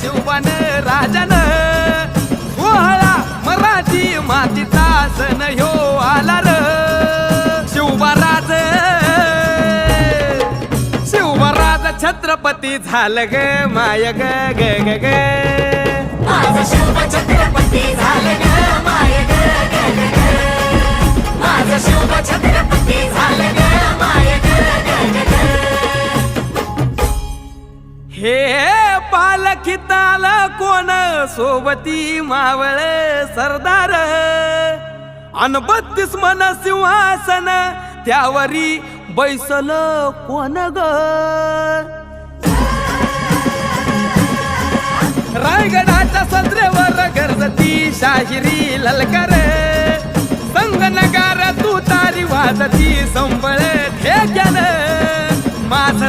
शिवबान राजन सोहळा मराठी मातीचा सण ह्यो आला र शिवबाराज छत्रपती झालं ग माय ग ग ग ग माझं शिवबा छत्रपती झालं ग माय ग ग ग ग माझं शिवबा छत्रपती झालं ग माय ग ग ग ग हे पालखीत आलं कोण सोबती मावळ सरदार अन 32 मन सिंहासन त्यावरी बैसल कोण ग रायगडाच्या सदरेवर गरजती शाहिरी ललकार संगनगार तू तारी वाजती संबळ ठेक्यान माझ